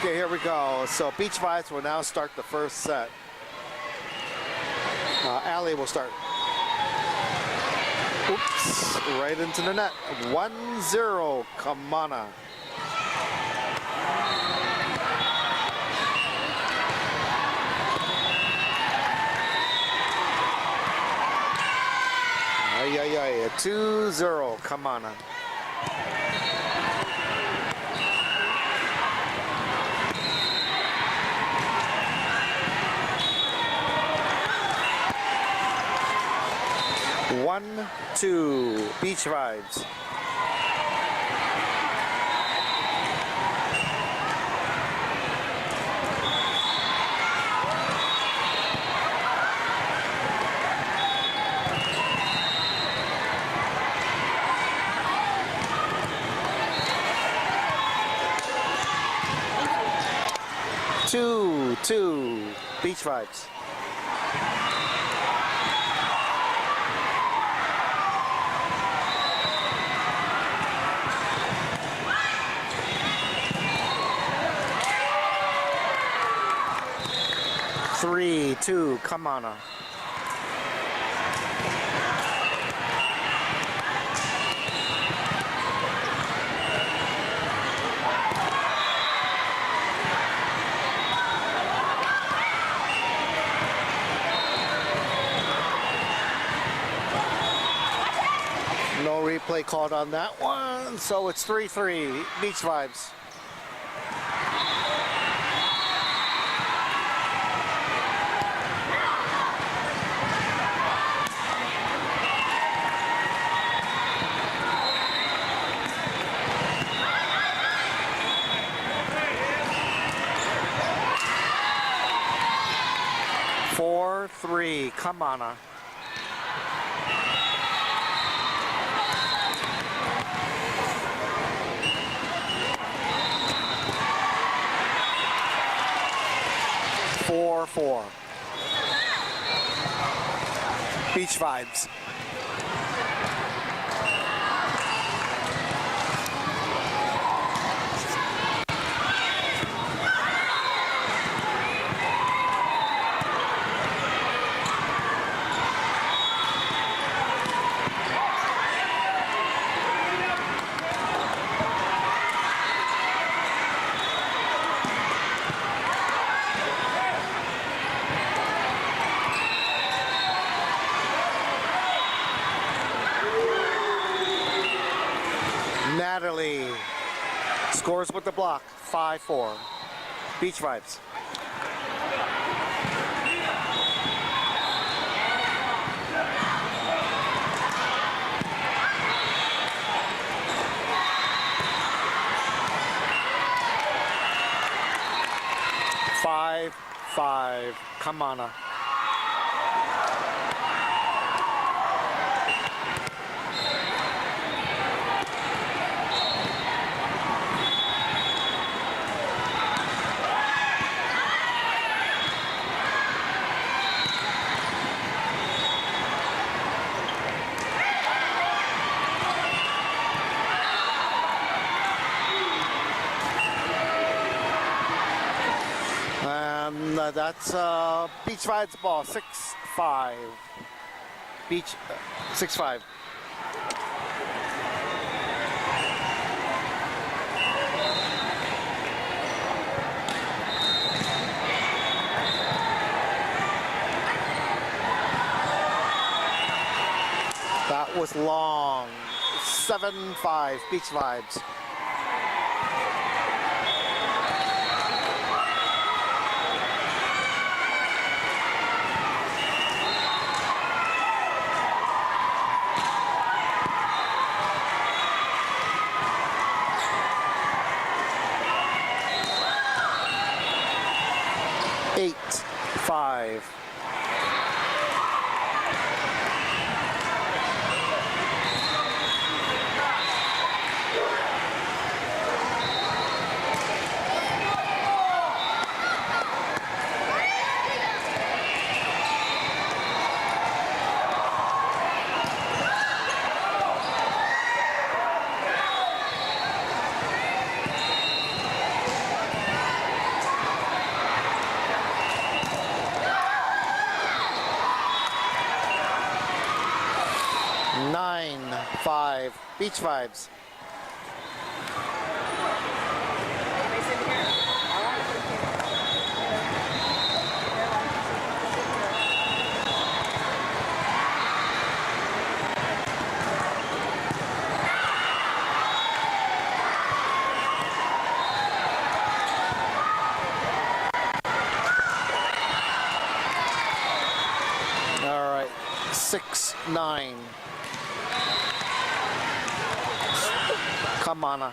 Okay, here we go. So Beach Vibes will now start the first set. Allie will start. Oops, right into the net. 1-0, Kamana. Ay, ay, ay. 2-0, Kamana. One, two, Beach Vibes. Two, Beach Vibes. Three, two, Kamana. No replay called on that one, so it's 3-3, Beach Vibes. Four, three, Kamana. Four. Beach Vibes. Natalie scores with the block, 5-4. Beach Vibes. Five, Kamana. That's Beach Vibes ball, 6-5. Beach, 6-5. That was long. 7-5, Beach Vibes. Eight, 5. Beach Vibes. All right, 6-9. Kamana.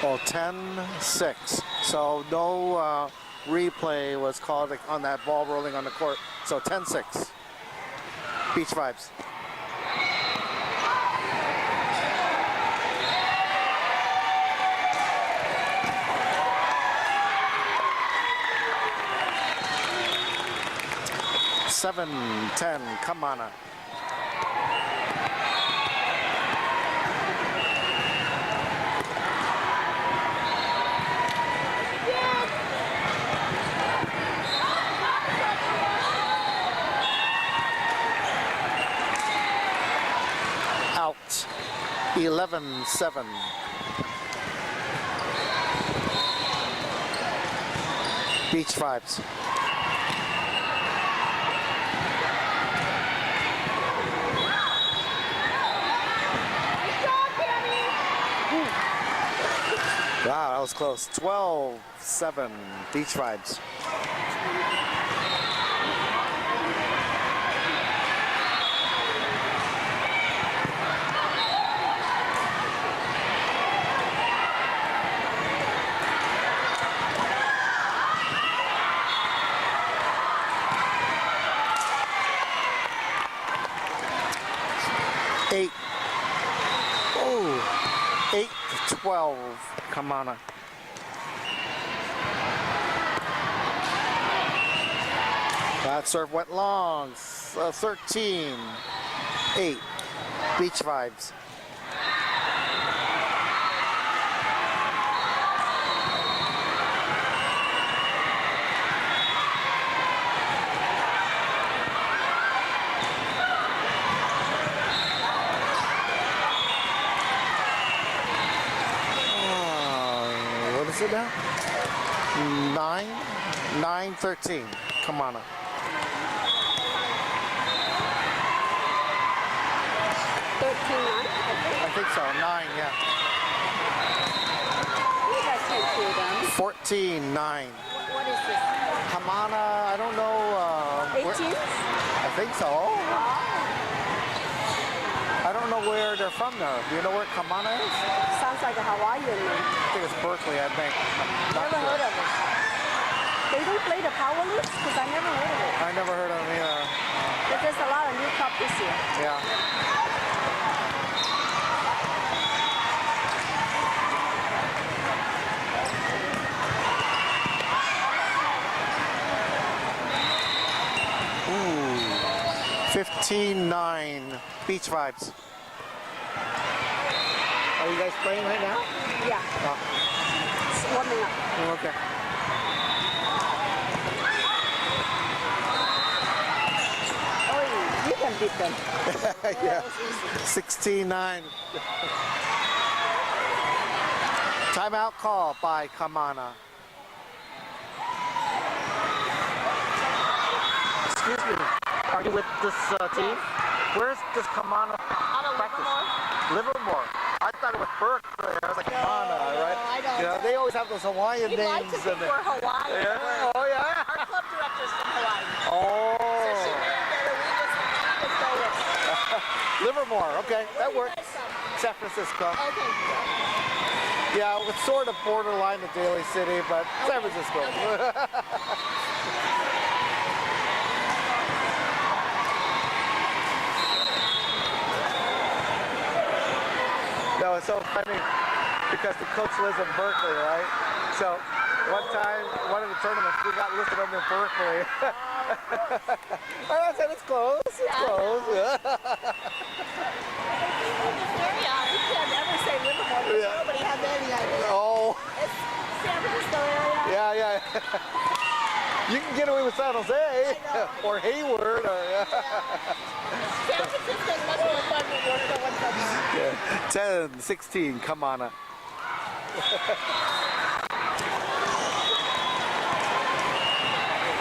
Well, 10-6. So no replay was called on that ball rolling on the court. So 10-6. Beach Vibes. Seven, 10, Kamana. Out. 11-7. Beach Vibes. Wow, that was close. 12-7. Beach Vibes. Eight. Oh, 8-12. Kamana. That serve went long. 13-8. Beach Vibes. What is it now? 9-13. Come on. 13-9, I think so. 9, yeah. You guys can't see them. 14-9. What is this? Kamana, I don't know. 18s? I think so. I don't know where they're from though. Do you know where Kamana is? Sounds like a Hawaiian name. I think it's Berkeley, I think. Not Never sure. heard of it. They don't play the power loops because I never heard of it. I never heard of them either. But there's a lot of new club this year. Yeah. Ooh. 15-9. Beach Vibes. Are you guys playing right now? Yeah, Oh, it's warming up. okay. Oh, you can beat them. Yeah. It's easy. 16-9. Timeout call by Kamana. Excuse me. Are you with this team? Where's this Kamana practice? Livermore. I thought it was Berkeley. I was like, Kamana, right? I don't You know, they always have those Hawaiian We'd like names. to think we're Hawaii. Yeah. Oh, yeah. Our club director's from Hawaii. So she Oh. named it and we just go with it. Livermore. Okay, that Where works. do you guys from? San Francisco. Okay. Yeah, it's sort of borderline the Daly City, but San Francisco. No, it's so funny because the coach lives in Berkeley, right? So One time, one of the tournaments, we got listed on there peripherally. I said it's close. It's close. area, we can't ever say Livermore because Yeah. nobody has any idea. Oh, It's San Francisco area. yeah. You can get away with San Jose or Hayward. San Francisco is much more fun than New York. So what's up? 10, 16, come on.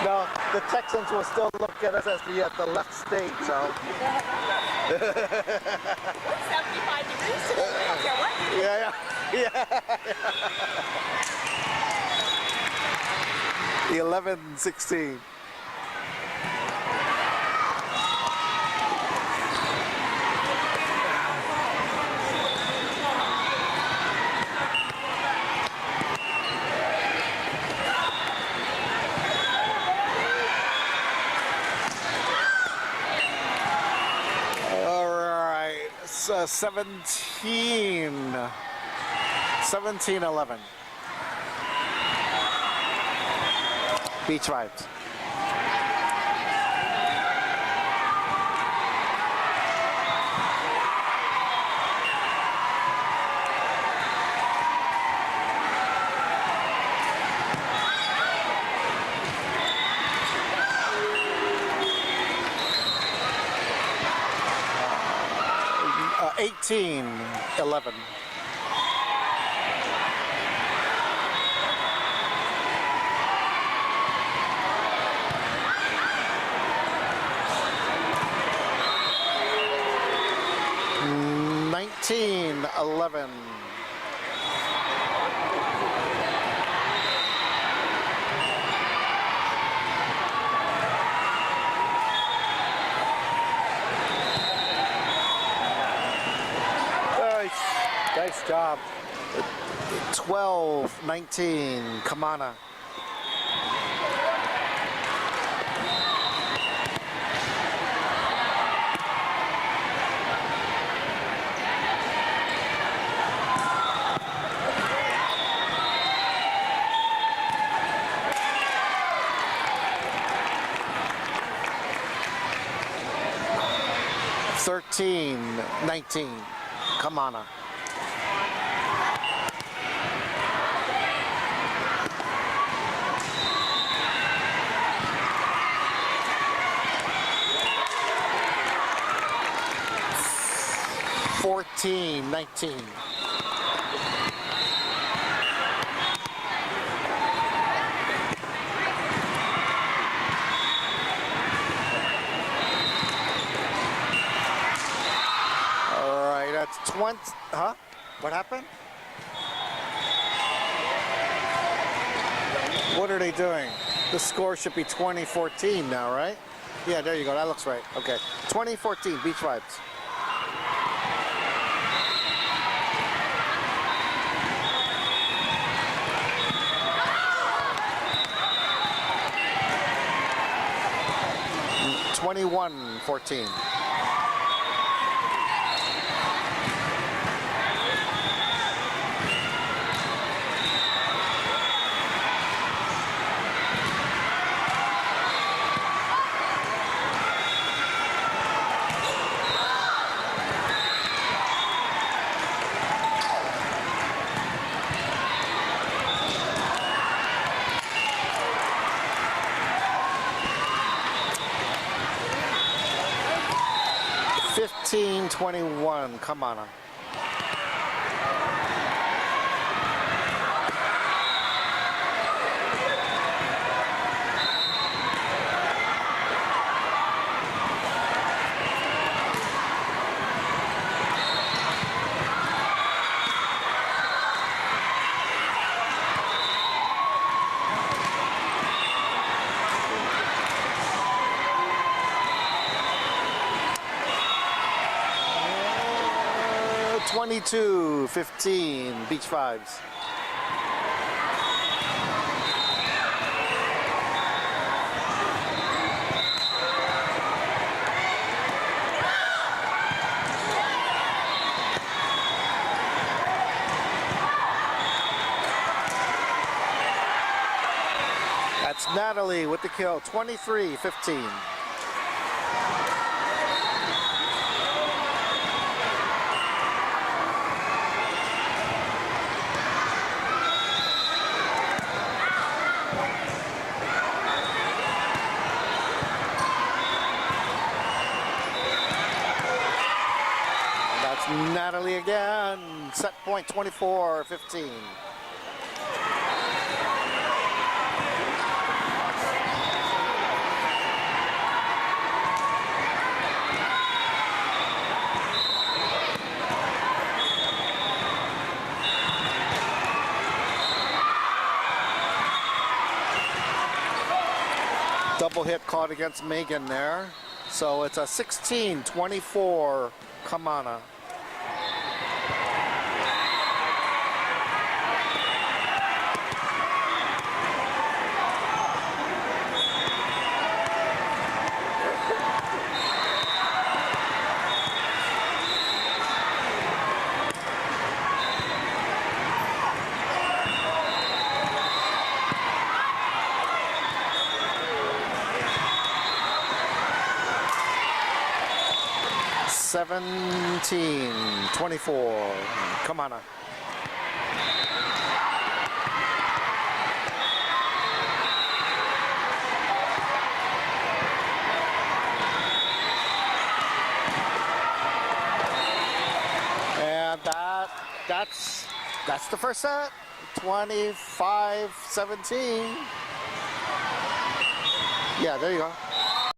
No, the Texans will still look at us as the left state, so. 75 degrees today. I don't care what you do. Yeah. 11, 16. All right, so 17, 11. Beach vibes. Uh, 18, 11. Nineteen, 11. Nice job. 12, 19, Kamana. Thirteen, 19, Kamana. Fourteen, 19. All right, that's 20. Huh? What happened? What are they doing? The score should be 2014 now, right? Yeah, there you go. That looks right. Okay. 2014, Beach Vibes. Twenty-one, 14. Fifteen, 21. Come on. Uh, 22, 15, Beach Vibes. Hill 23-15. That's Natalie again. Set point 24-15. Double hit caught against Megan there. So it's a 16-24 Kamana. Seventeen, 24. Come on. And that's the first set. 25-17. Yeah, there you go.